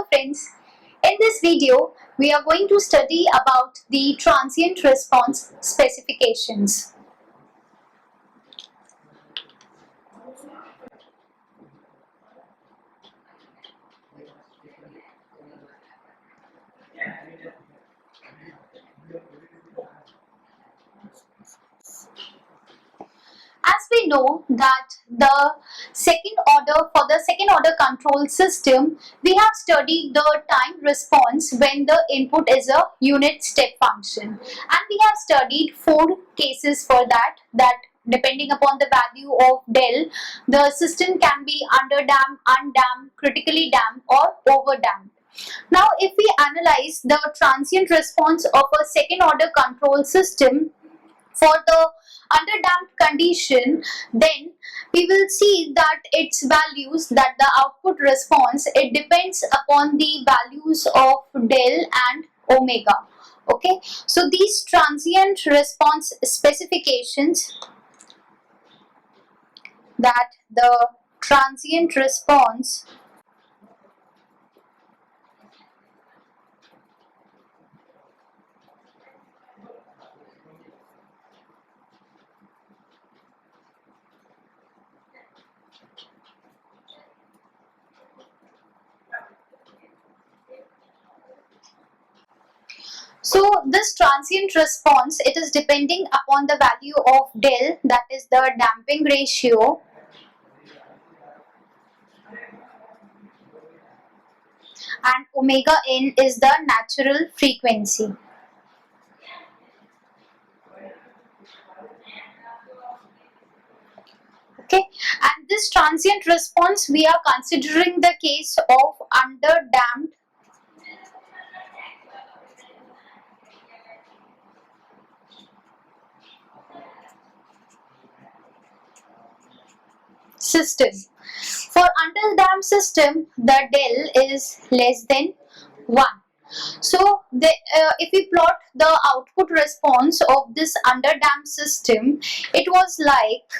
friends, in this video we are going to study about the transient response specifications. As we know that the second order control system, we have studied the time response when the input is a unit step function, and we have studied 4 cases for that depending upon the value of del, the system can be underdamped, undamped, critically damped or overdamped. Now if we analyze the transient response of a second order control system for the underdamped condition, then we will see that its values, that the output response, it depends upon the values of del and omega. Okay, so these transient response specifications, that the transient response So this transient response, it is depending upon the value of del, that is the damping ratio, and omega n is the natural frequency. Okay, and this transient response, we are considering the case of underdamped system. For underdamped system, the del is less than 1. So if we plot the output response of this underdamped system, it was like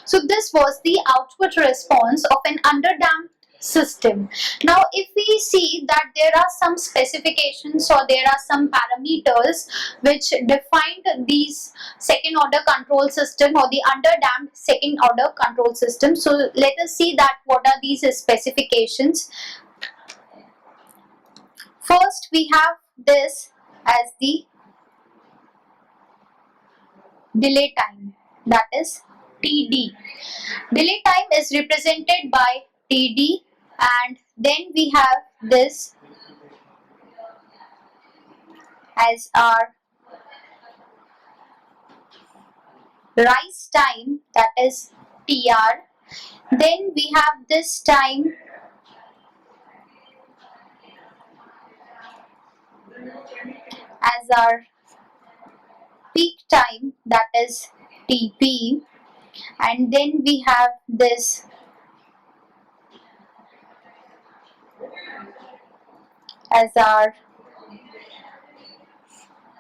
so this was the output response of an underdamped system. Now if we see that there are some specifications or there are some parameters which defined these second order control system or the underdamped second order control system. So let us see that what are these specifications. First we have this as the delay time, that is TD. Delay time is represented by TD, and then we have this as our rise time, that is TR. Then we have this time as our peak time, that is TP, and then we have this as our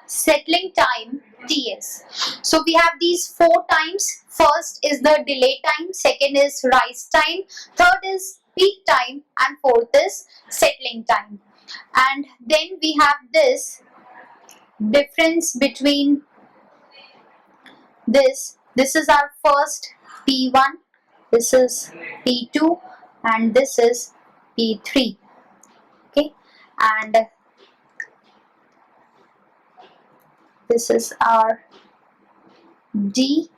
settling time, TS. So we have these 4 times. First is the delay time, second is rise time, third is peak time, and fourth is settling time. And then we have this difference between this is our first P1, this is P2, and this is P3. Okay, and this is our D.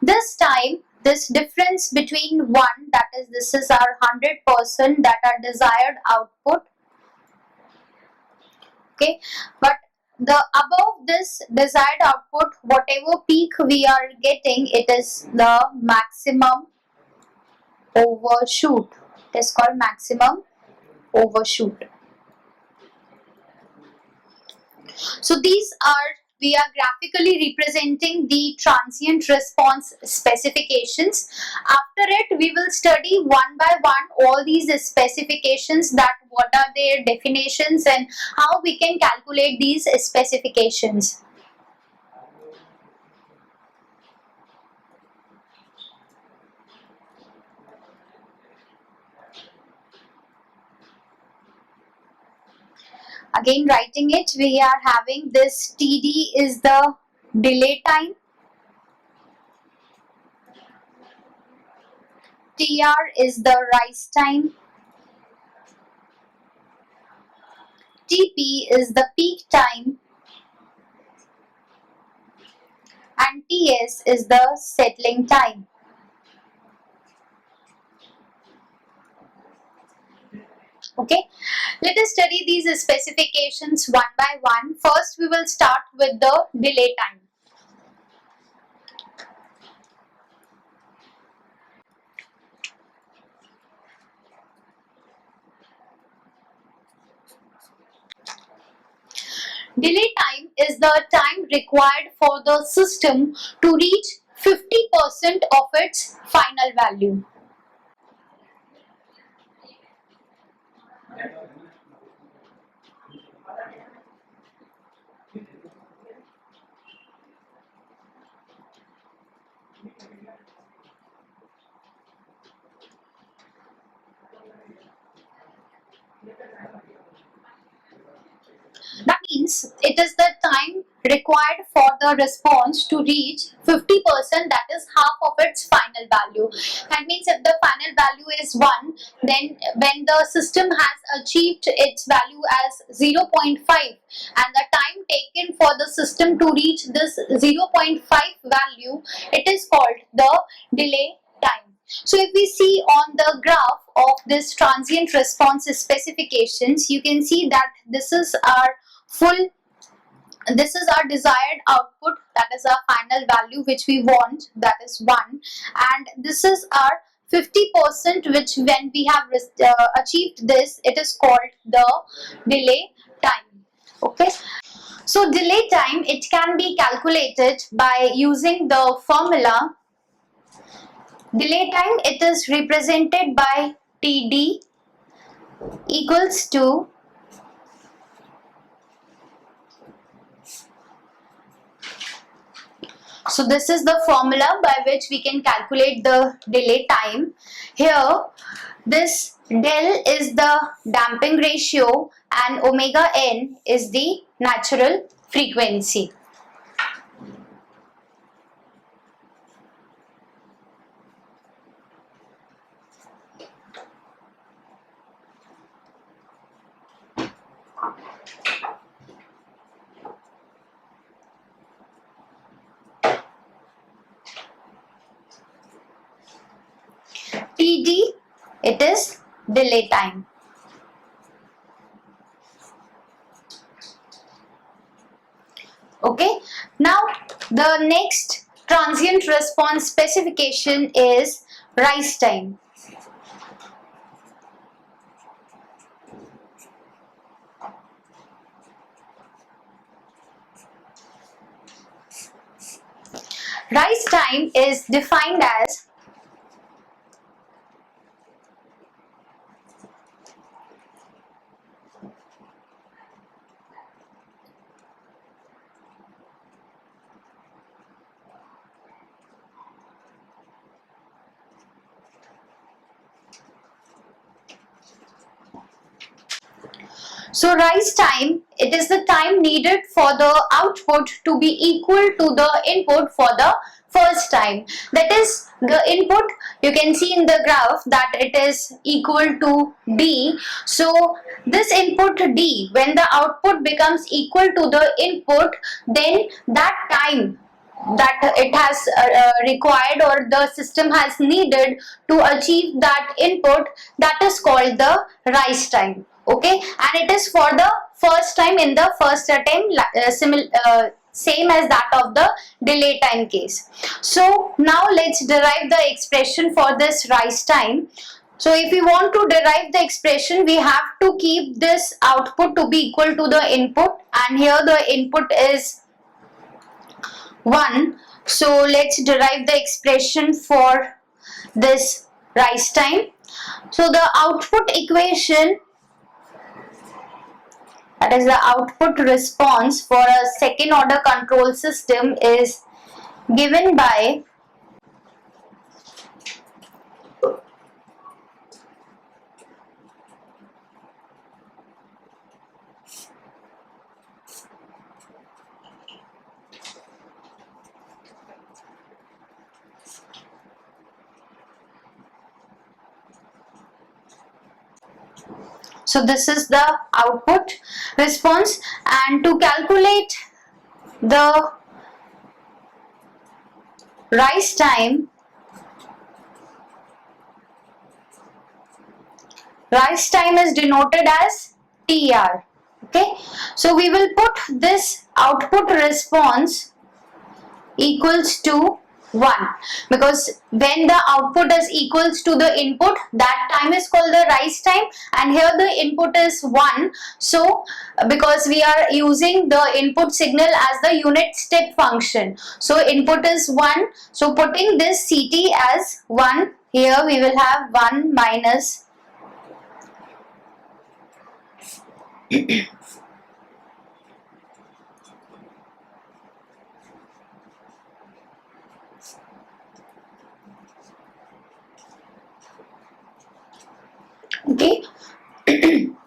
This time this difference between 1, that is this is our 100% that are desired output. Okay, but the above this desired output, whatever peak we are getting, it is the maximum overshoot. It is called maximum overshoot. So these are, we are graphically representing the transient response specifications. After it, we will study one by one all these specifications, that what are their definitions and how we can calculate these specifications. Again, writing it, we are having this TD is the delay time, TR is the rise time, TP is the peak time, and TS is the settling time. Okay, let us study these specifications one by one. First, we will start with the delay time. Delay time is the time required for the system to reach 50% of its final value. That means it is the time required for the response to reach 50%, that is half of its final value. That means if the final value is 1, then when the system has achieved its value as 0.5, and the time taken for the system to reach this 0.5 value, it is called the delay time. So if we see on the graph of this transient response specifications, you can see that this is our desired output, that is our final value which we want, that is 1, and this is our 50%, which when we have achieved this, it is called the delay time. Okay, so delay time, it can be calculated by using the formula. Delay time, it is represented by TD equals to so this is the formula by which we can calculate the delay time. Here, this del is the damping ratio and omega n is the natural frequency. TD, it is delay time. Okay, now the next transient response specification is rise time. Rise time is defined as so rise time, it is the time needed for the output to be equal to the input for the first time. That is, the input, you can see in the graph that it is equal to D. So this input D, when the output becomes equal to the input, then that time that it has required, or the system has needed to achieve that input, that is called the rise time. Okay, and it is for the first time in the first attempt, same as that of the delay time case. So now let's derive the expression for this rise time. So if we want to derive the expression, we have to keep this output to be equal to the input, and here the input is 1. So let's derive the expression for this rise time. So the output equation, that is the output response for a second order control system, is given by so this is the output response, and to calculate the rise time is denoted as TR. Okay, so we will put this output response equals to 1, because when the output is equals to the input, that time is called the rise time, and here the input is 1. So because we are using the input signal as the unit step function, so input is 1, so putting this CT as 1, here we will have 1 minus okay.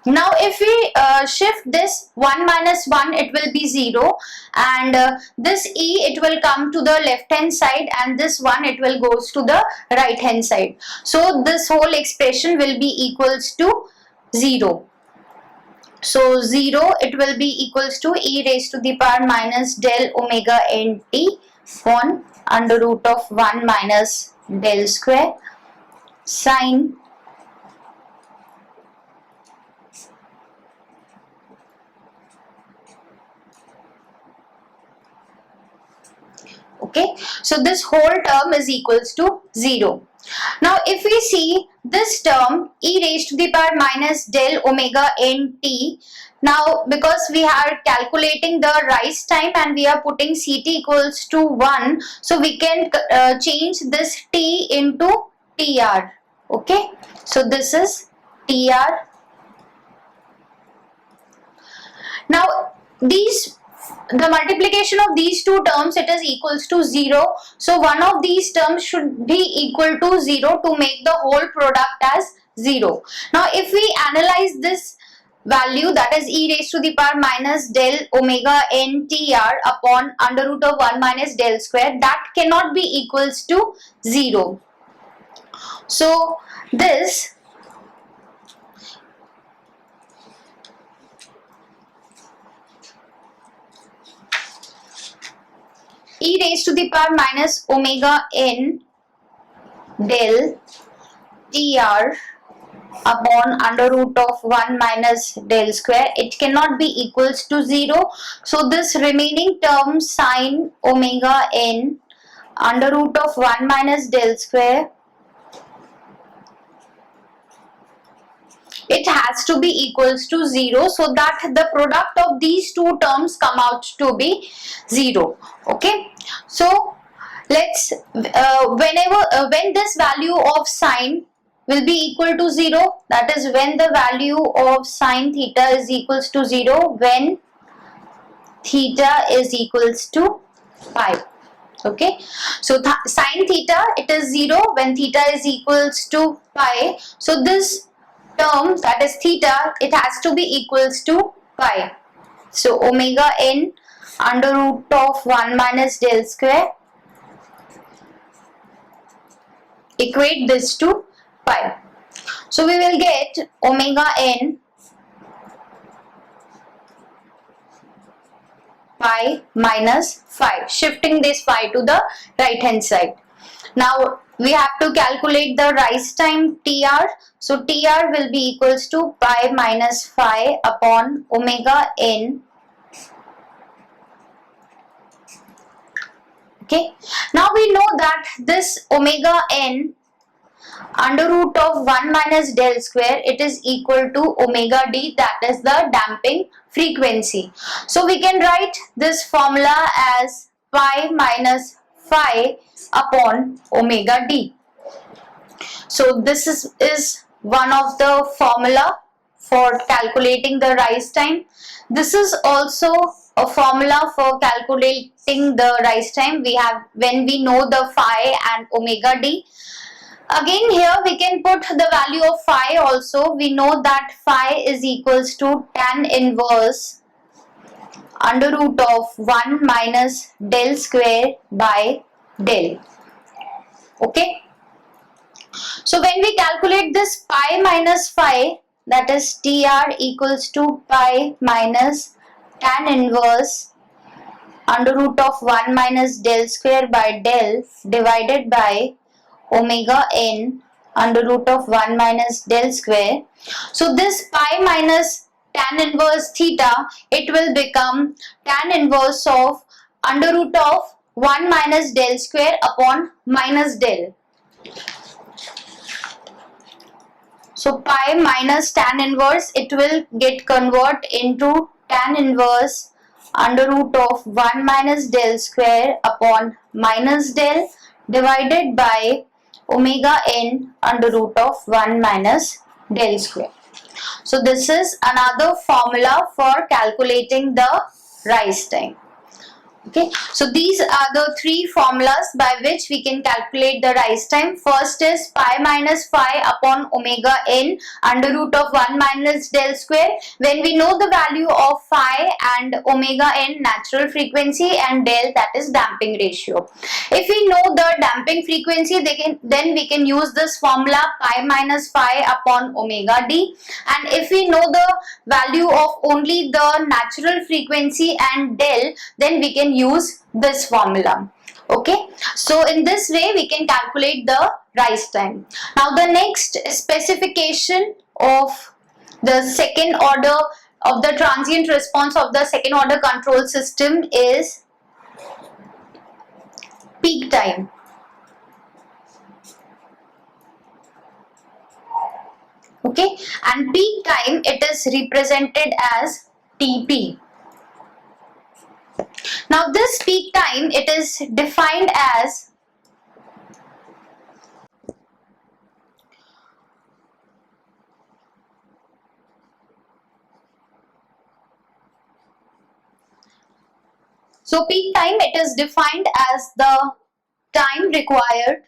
Now if we shift this 1 minus 1, it will be 0, and this E, it will come to the left hand side, and this 1, it will goes to the right hand side. So this whole expression will be equals to 0. So 0, it will be equals to e raised to the power minus del omega nt upon under root of 1 minus del square sine okay. So this whole term is equals to 0. Now if we see this term e raised to the power minus del omega nt, now because we are calculating the rise time and we are putting Ct equals to 1, so we can change this t into tr. Okay, so this is tr. Now the multiplication of these two terms, it is equals to 0. So one of these terms should be equal to 0 to make the whole product as 0. Now if we analyze this value, that is e raised to the power minus del omega ntr upon under root of 1 minus del square, that cannot be equals to 0. So this e raised to the power minus omega n del tr upon under root of 1 minus del square, it cannot be equals to 0. So this remaining term sine omega n under root of 1 minus del square, it has to be equals to 0, so that the product of these two terms come out to be 0. Okay, so let's when this value of sine will be equal to 0, that is when the value of sine theta is equals to 0 when theta is equals to pi. Okay, so sine theta, it is 0 when theta is equals to pi. So this term, that is theta, it has to be equals to pi. So omega n under root of 1 minus del square, equate this to pi. So we will get omega n pi minus phi, shifting this phi to the right hand side. Now we have to calculate the rise time TR. So TR will be equals to pi minus phi upon omega n. Okay. Now we know that this omega n under root of 1 minus del square, it is equal to omega d, that is the damping frequency. So we can write this formula as pi minus phi upon omega d. So this is one of the formula for calculating the rise time. This is also a formula for calculating the rise time we have when we know the phi and omega d. Again, here we can put the value of phi also. We know that phi is equals to tan inverse under root of 1 minus del square by del. Okay. So when we calculate this pi minus phi, that is TR equals to pi minus tan inverse under root of 1 minus del square by del divided by omega n under root of 1 minus del square. So this pi minus tan inverse theta, it will become tan inverse of under root of 1 minus del square upon minus del. So pi minus tan inverse, it will get convert into tan inverse under root of 1 minus del square upon minus del divided by omega n under root of 1 minus del square. So this is another formula for calculating the rise time. Okay, so these are the three formulas by which we can calculate the rise time. First is pi minus phi upon omega n under root of 1 minus del square. When we know the value of phi and omega n natural frequency and del, that is damping ratio. If we know the damping frequency, then we can use this formula pi minus phi upon omega d. And if we know the value of only the natural frequency and del, then we can use this formula. Okay, so in this way we can calculate the rise time. Now the next specification of the second order of the transient response of the second order control system is peak time. Okay, and peak time, it is represented as TP. Now this peak time, it is defined as peak time, it is defined as the time required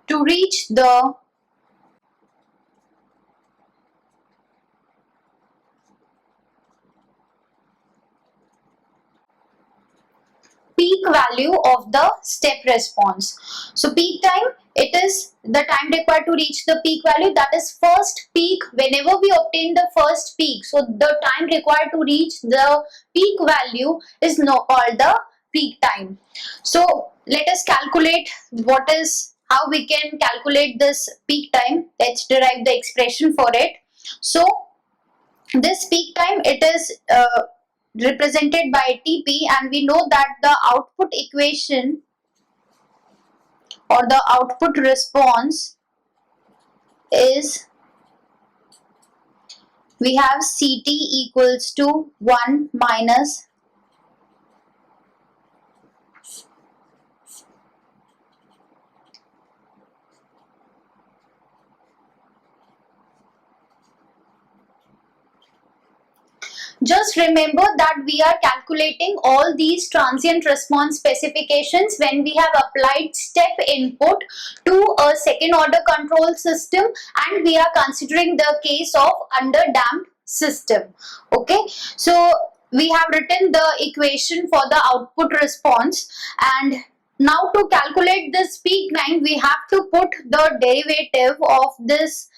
to reach the peak value of the step response. So peak time, it is the time required to reach the peak value, that is first peak. Whenever we obtain the first peak, so the time required to reach the peak value is called the peak time. So let us calculate how we can calculate this peak time. Let's derive the expression for it. So this peak time, it is represented by TP, and we know that the output equation or the output response is, we have CT equals to 1 minus just remember that we are calculating all these transient response specifications when we have applied step input to a second order control system, and we are considering the case of underdamped system. Okay, so we have written the equation for the output response, and now to calculate this peak time, we have to put the derivative of this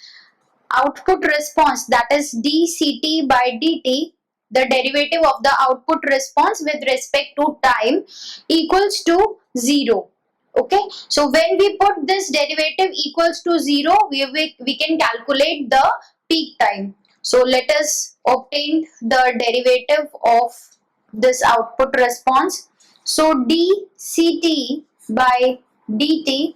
output response, that is dct by dt, the derivative of the output response with respect to time, equals to 0. Okay, so when we put this derivative equals to 0, we can calculate the peak time. So let us obtain the derivative of this output response. So dct by dt,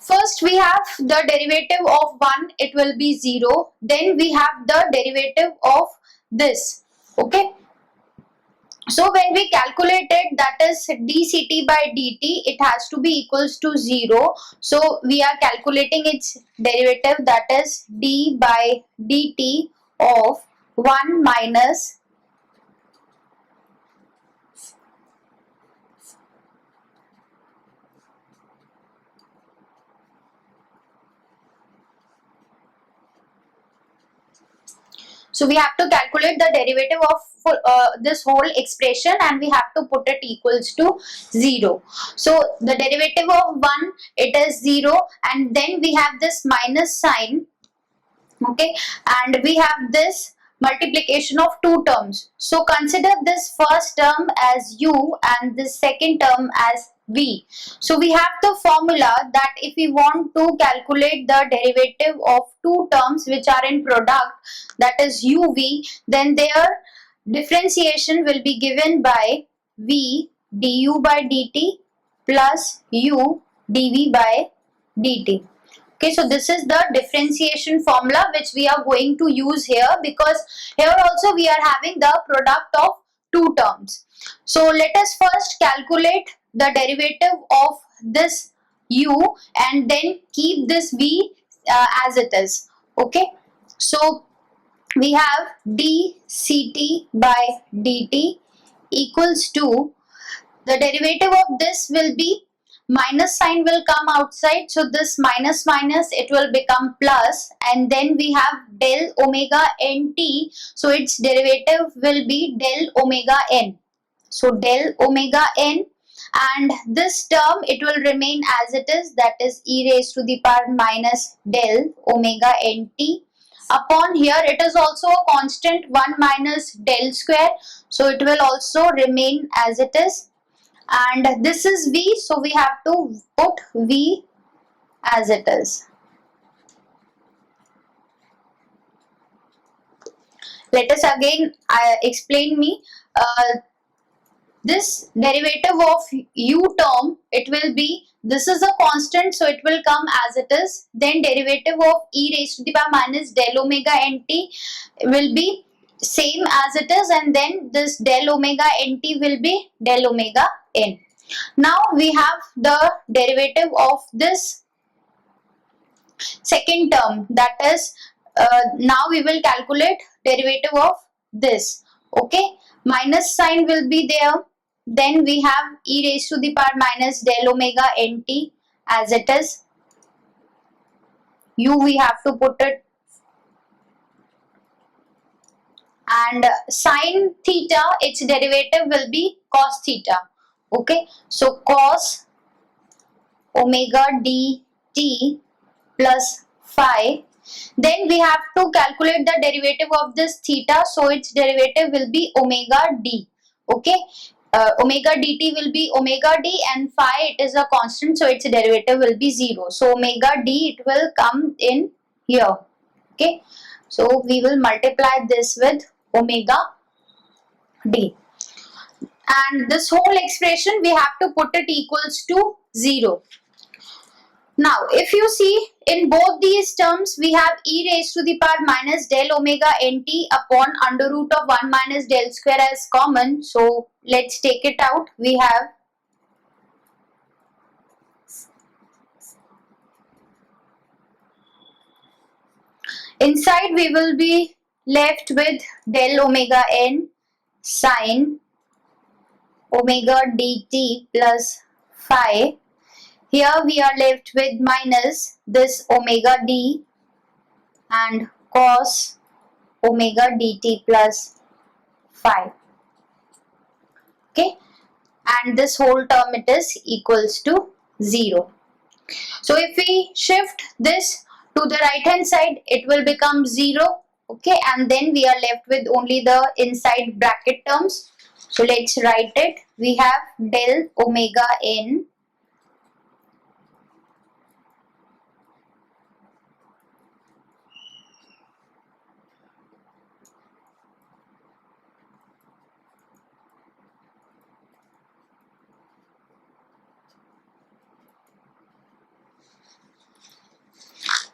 first we have the derivative of 1, it will be 0. Then we have the derivative of this. Okay. So when we calculate it, that is dct by dt, it has to be equals to 0. So we are calculating its derivative, that is d by dt of 1 minus so we have to calculate the derivative of this whole expression, and we have to put it equals to 0. So the derivative of 1, it is 0, and then we have this minus sign. Okay, and we have this multiplication of two terms. So consider this first term as u and this second term as v. So we have the formula that if we want to calculate the derivative of two terms which are in product, that is uv, then their differentiation will be given by v du by dt plus u dv by dt. Okay, so this is the differentiation formula which we are going to use here, because here also we are having the product of two terms. So let us first calculate the derivative of this u and then keep this v as it is. Okay, so we have dct by dt equals to, the derivative of this will be, minus sign will come outside, so this minus minus it will become plus, and then we have del omega nt, so its derivative will be del omega n. So del omega n, and this term it will remain as it is, that is e raised to the power minus del omega nt. Upon here it is also a constant 1 minus del square, so it will also remain as it is. And this is v, so we have to put v as it is. Let us again explain me. This derivative of u term, it will be, this is a constant, so it will come as it is. Then derivative of e raised to the power minus del omega nt will be same as it is, and then this del omega nt will be del omega n. Now we have the derivative of this second term, that is now we will calculate derivative of this. Okay, minus sign will be there, then we have e raised to the power minus del omega nt as it is. U we have to put it, and sine theta, its derivative will be cos theta. Okay, so cos omega dt plus phi. Then we have to calculate the derivative of this theta, so its derivative will be omega d. Okay, omega dt will be omega d, and phi it is a constant, so its derivative will be 0. So omega d it will come in here. Okay, so we will multiply this with omega d, and this whole expression we have to put it equals to 0. Now if you see, in both these terms we have e raised to the power minus del omega nt upon under root of 1 minus del square as common. So let's take it out. We have inside, we will be left with del omega n sine omega dt plus phi. Here we are left with minus this omega d and cos omega dt plus phi. Okay, and this whole term it is equals to 0. So if we shift this To the right hand side it will become 0. Okay, and then we are left with only the inside bracket terms. So let's write it. We have del omega n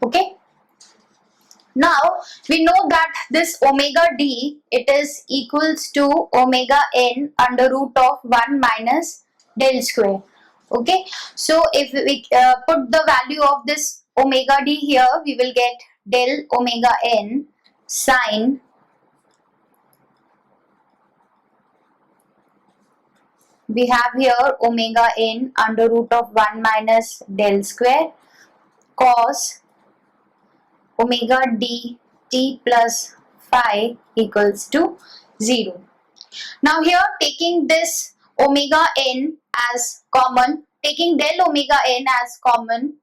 okay. Now we know that this omega d, it is equals to omega n under root of 1 minus del square. Okay, so if we put the value of this omega d here, we will get del omega n sine we have here omega n under root of 1 minus del square cos omega d t plus phi equals to 0. Now here taking this omega n as common, taking del omega n as common,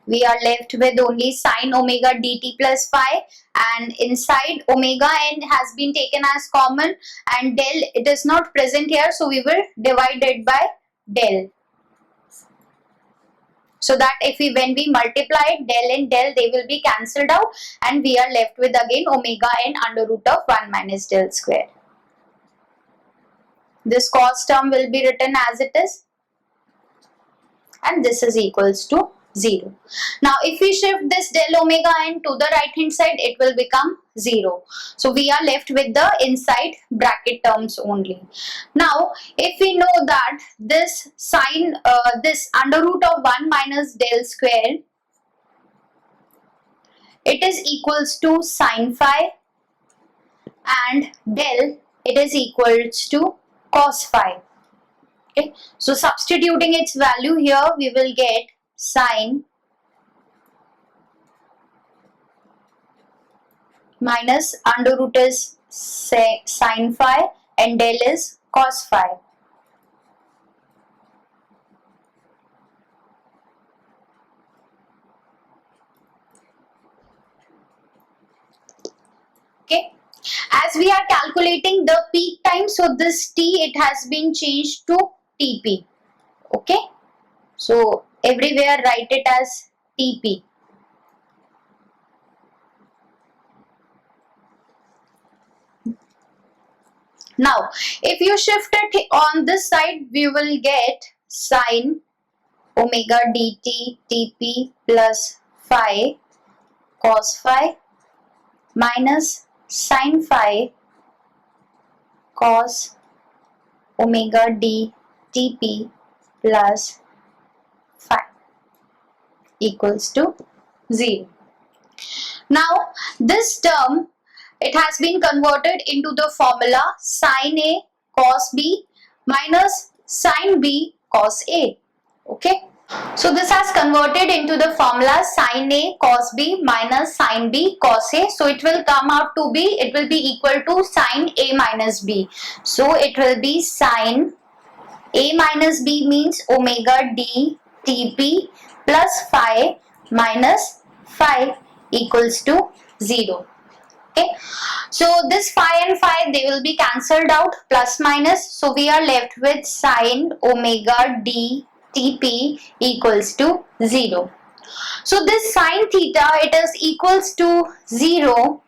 we are left with only sine omega dt plus phi, and inside omega n has been taken as common and del it is not present here, so we will divide it by del. So that when we multiply del and del, they will be cancelled out and we are left with again omega n under root of 1 minus del square. This cos term will be written as it is and this is equals to 0. Now if we shift this del omega n to the right hand side, it will become 0. So we are left with the inside bracket terms only. Now if we know that this sine, this under root of 1 minus del square, it is equals to sine phi and del it is equals to cos phi. Okay, so substituting its value here, we will get sine minus under root is sine phi and del is cos phi. Okay, as we are calculating the peak time, so this t it has been changed to tp. Okay, so everywhere write it as tp. Now if you shift it on this side, we will get sine omega dt tp plus phi cos phi minus sine phi cos omega d tp plus phi equals to 0. Now this term, it has been converted into the formula sine a cos b minus sine b cos a. Okay, so this has converted into the formula sine a cos b minus sine b cos a. So it will come out to be, it will be equal to sine a minus b. So it will be sine a minus b means omega d tp plus phi minus phi equals to 0. Okay, so this phi and phi, they will be cancelled out, plus minus, so we are left with sine omega d tp equals to 0. So this sine theta, it is equals to 0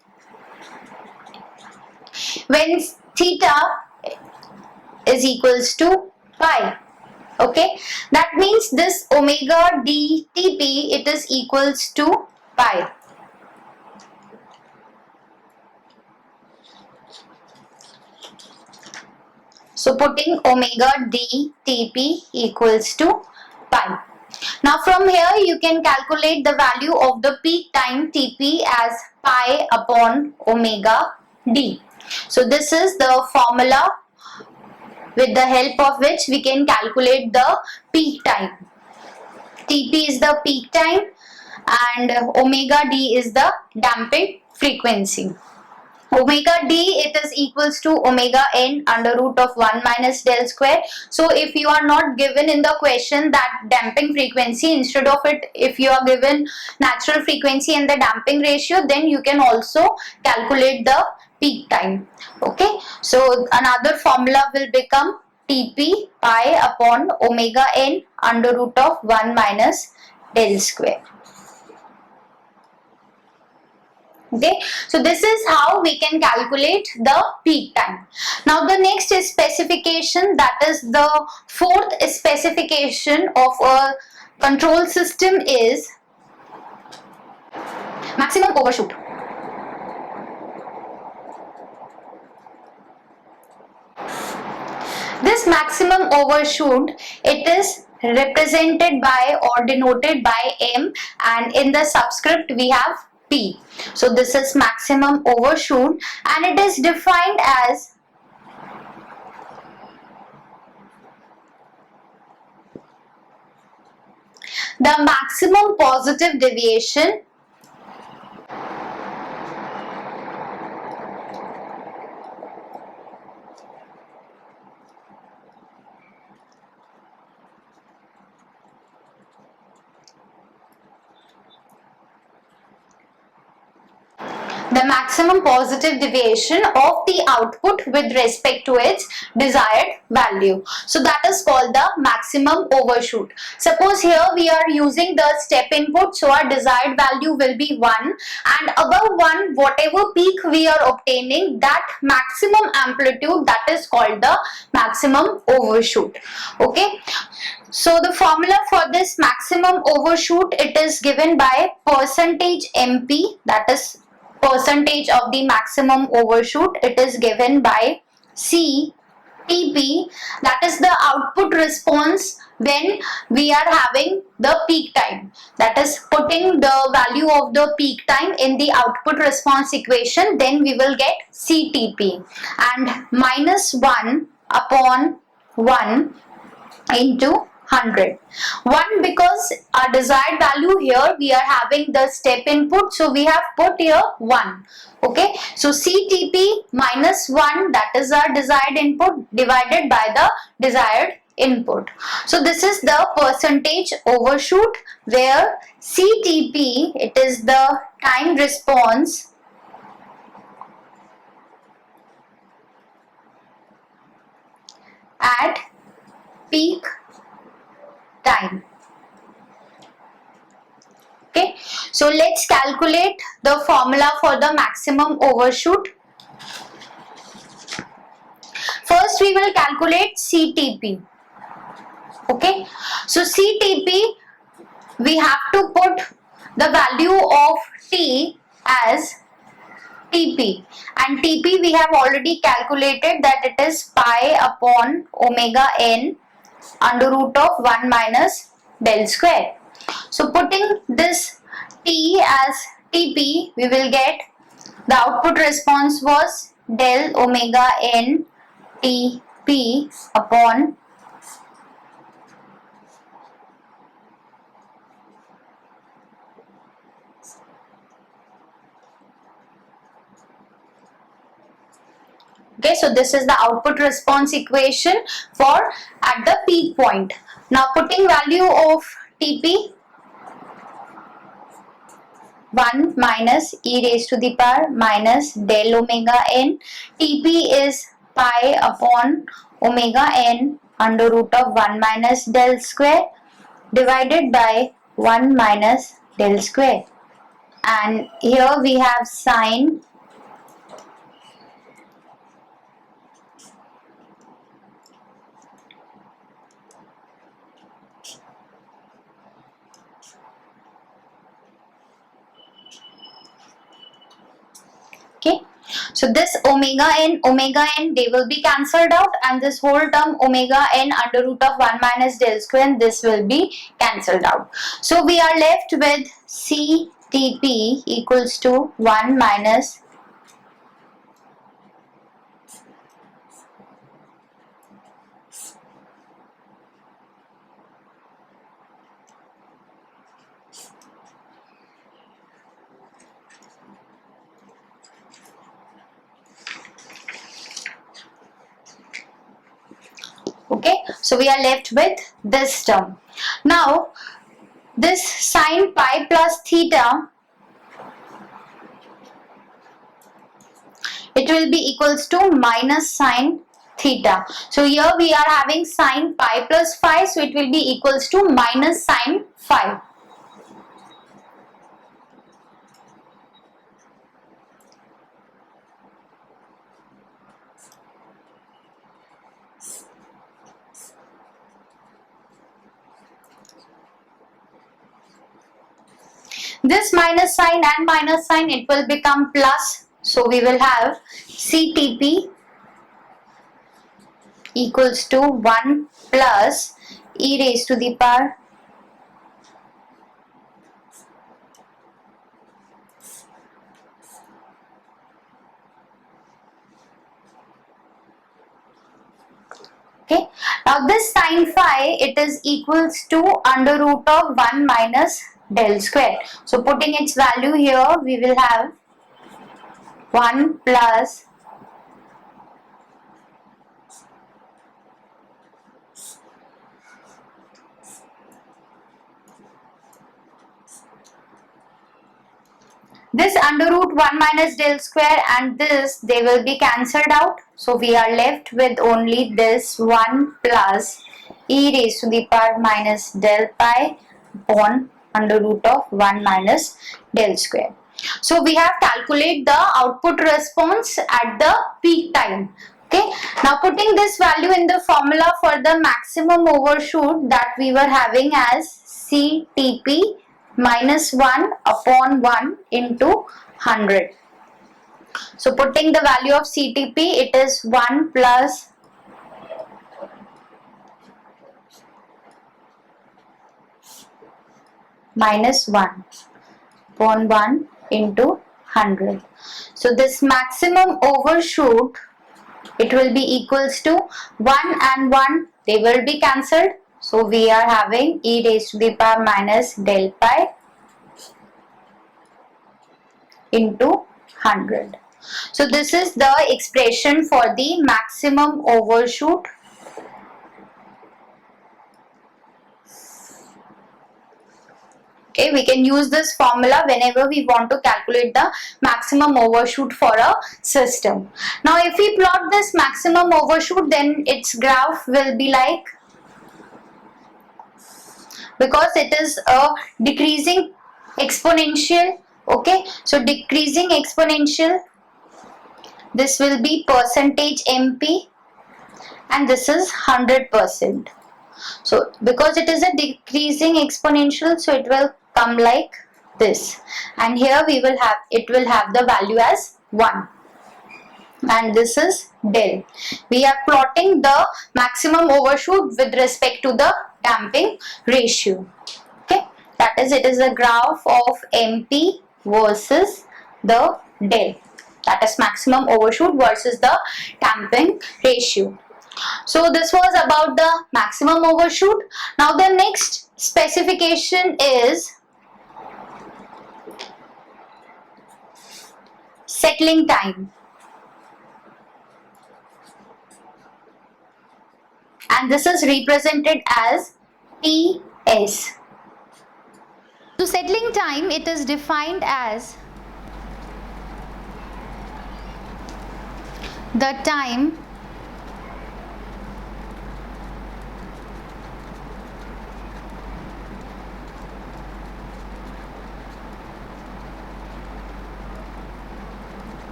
when theta is equals to pi. Okay, that means this omega d tp, it is equals to pi. So putting omega d tp equals to pi. Now from here you can calculate the value of the peak time tp as pi upon omega d. So this is the formula with the help of which we can calculate the peak time. Tp is the peak time and omega d is the damping frequency. omega d, it is equals to omega n under root of 1 minus del square. So if you are not given in the question that damping frequency, instead of it, if you are given natural frequency and the damping ratio, then you can also calculate the peak time. Okay, so another formula will become Tp pi upon omega n under root of 1 minus del square. Okay, so this is how we can calculate the peak time. Now the next is specification, that is the fourth specification of a control system is maximum overshoot. This maximum overshoot, it is represented by or denoted by M, and in the subscript we have P. So this is maximum overshoot, and it is defined as the maximum positive deviation of the output with respect to its desired value. So that is called the maximum overshoot. Suppose here we are using the step input, so our desired value will be 1, and above 1 whatever peak we are obtaining, that maximum amplitude, that is called the maximum overshoot. Okay, so the formula for this maximum overshoot, it is given by percentage MP, that is percentage of the maximum overshoot, it is given by CTP, that is the output response when we are having the peak time, that is putting the value of the peak time in the output response equation, then we will get CTP, and minus 1 upon 1 into 100. 1 because our desired value here we are having the step input, so we have put here 1. Okay, so CTP minus 1, that is our desired input, divided by the desired input. So this is the percentage overshoot, where CTP, it is the time response at peak time. Okay, so let's calculate the formula for the maximum overshoot. First we will calculate CTP. Okay, so CTP, we have to put the value of T as TP, and TP we have already calculated that it is pi upon omega n under root of 1 minus del square. So putting this T as TP, we will get the output response was del omega n TP upon okay, so this is the output response equation for at the peak point. Now putting value of TP, 1 minus e raised to the power minus del omega n. TP is pi upon omega n under root of 1 minus del square divided by 1 minus del square, and here we have sine okay. So this omega n they will be cancelled out, and this whole term omega n under root of 1 minus del square, and this will be cancelled out. So we are left with CTP equals to 1 minus Okay, so we are left with this term. Now this sine pi plus theta, it will be equals to minus sine theta. So here we are having sine pi plus phi, so it will be equals to minus sine phi. This minus sign and minus sign, it will become plus. So we will have CTP equals to 1 plus e raised to the power okay. Now this sin phi, it is equals to under root of 1 minus del square. So putting its value here, we will have 1 plus this under root 1 minus del square and this, they will be cancelled out. So we are left with only this 1 plus e raised to the power minus del pi upon under root of 1 minus del square. So we have calculated the output response at the peak time. Okay, now putting this value in the formula for the maximum overshoot, that we were having as CTP minus 1 upon 1 into 100. So putting the value of CTP, it is 1 plus minus 1 upon 1 into 100. So this maximum overshoot, it will be equals to 1 and 1, they will be cancelled. So we are having e raised to the power minus del pi into 100. So this is the expression for the maximum overshoot. Okay, we can use this formula whenever we want to calculate the maximum overshoot for a system. Now if we plot this maximum overshoot, then its graph will be like, because it is a decreasing exponential. Okay, so decreasing exponential, this will be percentage MP and this is 100%. So because it is a decreasing exponential, so it will come like this, and here we will have, it will have the value as 1, and this is del. We are plotting the maximum overshoot with respect to the damping ratio. Okay, that is, it is a graph of MP versus the del, that is maximum overshoot versus the damping ratio. So this was about the maximum overshoot. Now the next specification is settling time, and this is represented as TS. So settling time, it is defined as the time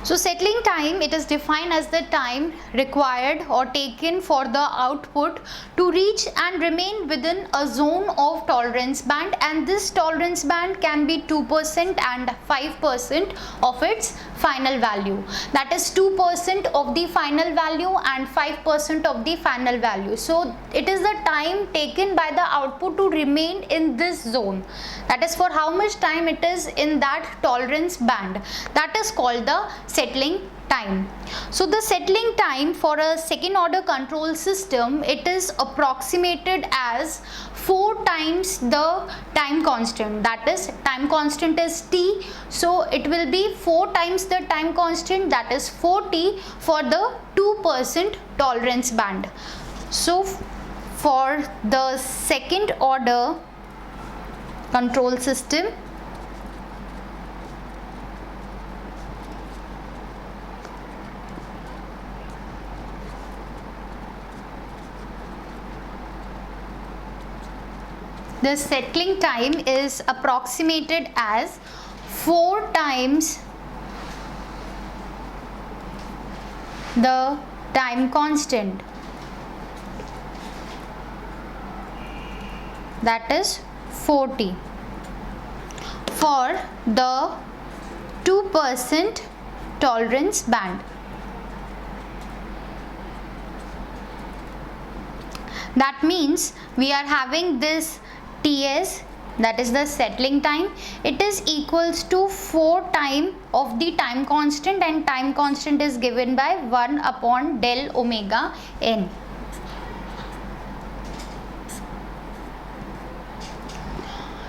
So settling time, it is defined as the time required or taken for the output to reach and remain within a zone of tolerance band, and this tolerance band can be 2% and 5% of its final value, that is 2% of the final value and 5% of the final value. So it is the time taken by the output to remain in this zone, that is for how much time it is in that tolerance band, that is called the settling time. So the settling time for a second order control system, it is approximated as 4 times the time constant, that is time constant is t, so it will be 4 times the time constant, that is 4t for the 2% tolerance band. So for the second order control system, the settling time is approximated as 4 times the time constant, that is 4t for the 2% tolerance band. That means we are having this Ts, that is the settling time, it is equals to 4 times of the time constant, and time constant is given by 1 upon del omega n.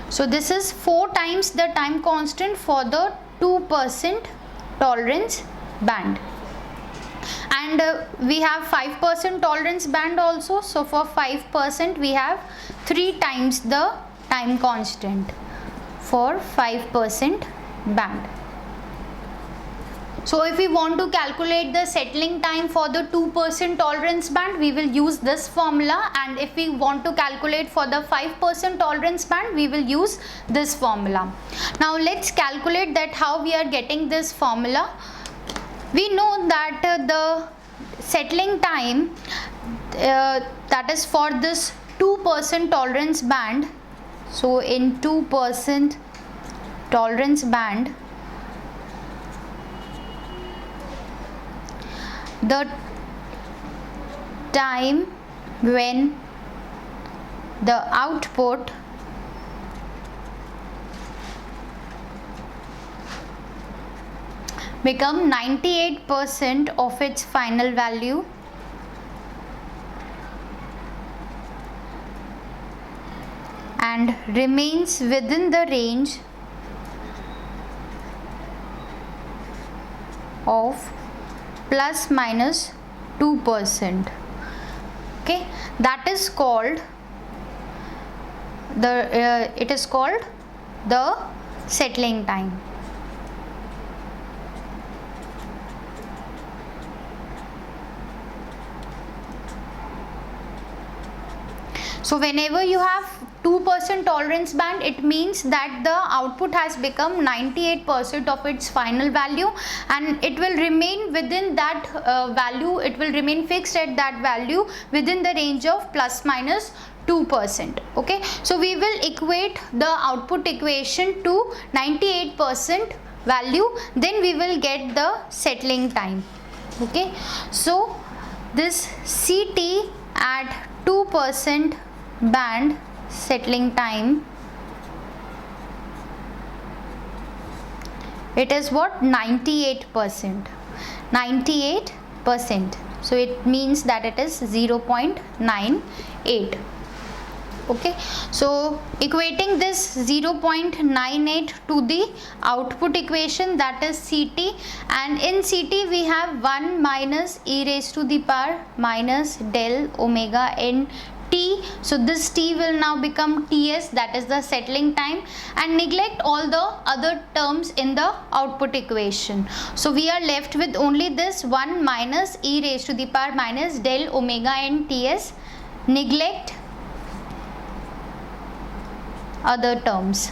So this is 4 times the time constant for the 2% tolerance band. And we have 5% tolerance band also, so for 5% we have 3 times the time constant for 5% band. So if we want to calculate the settling time for the 2% tolerance band, we will use this formula, and if we want to calculate for the 5% tolerance band, we will use this formula. Now let's calculate that how we are getting this formula. We know that the settling time, that is for this 2% tolerance band, so in 2% tolerance band, the time when the output become 98% of its final value and remains within the range of plus minus 2%. Okay, that is called the it is called the settling time. So whenever you have 2% tolerance band, it means that the output has become 98% of its final value, and it will remain within that value, it will remain fixed at that value within the range of plus minus 2%. Okay, so we will equate the output equation to 98% value, then we will get the settling time. Okay, so this CT at 2% band settling time, it is what, 98%. So it means that it is 0.98. Okay, so equating this 0.98 to the output equation, that is CT, and in CT we have 1 minus e raised to the power minus del omega n t. So this t will now become Ts, that is the settling time, and neglect all the other terms in the output equation. So we are left with only this 1 minus e raised to the power minus del omega n Ts, neglect other terms.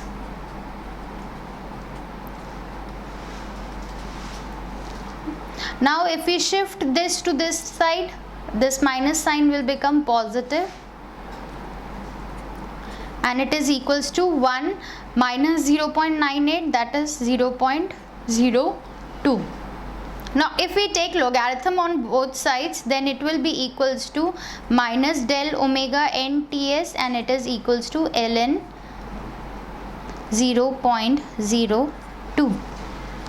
Now if we shift this to this side, this minus sign will become positive, and it is equals to 1 minus 0.98, that is 0.02. 2. Now if we take logarithm on both sides, then it will be equals to minus del omega n ts, and it is equals to ln 0.02.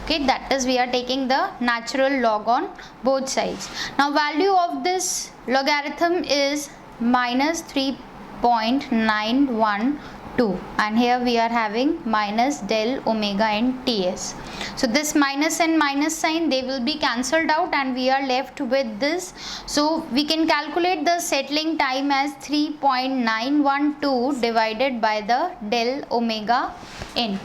Okay, that is we are taking the natural log on both sides. Now value of this logarithm is minus 3.912, and here we are having minus del omega n ts. So this minus and minus sign, they will be cancelled out, and we are left with this. So we can calculate the settling time as 3.912 divided by the del omega n,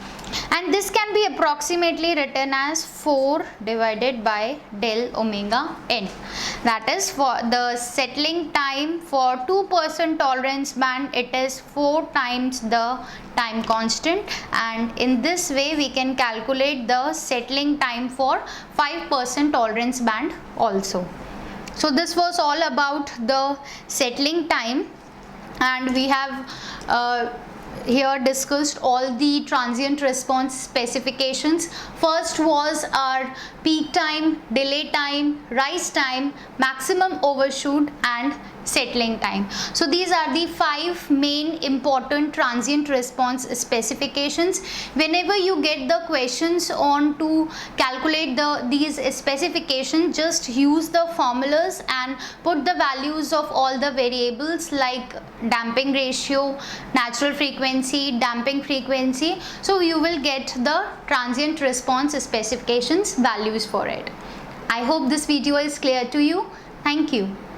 and this can be approximately written as 4 divided by del omega n. That is, for the settling time for 2% tolerance band, it is 4 times the time constant, and in this way we can calculate the settling time for 5% tolerance band also. So this was all about the settling time, and we have here discussed all the transient response specifications. First was our peak time, delay time, rise time, maximum overshoot, and settling time. So these are the 5 main important transient response specifications. Whenever you get the questions on to calculate these specifications, just use the formulas and put the values of all the variables like damping ratio, natural frequency, damping frequency. So you will get the transient response specifications values for it. I hope this video is clear to you. Thank you.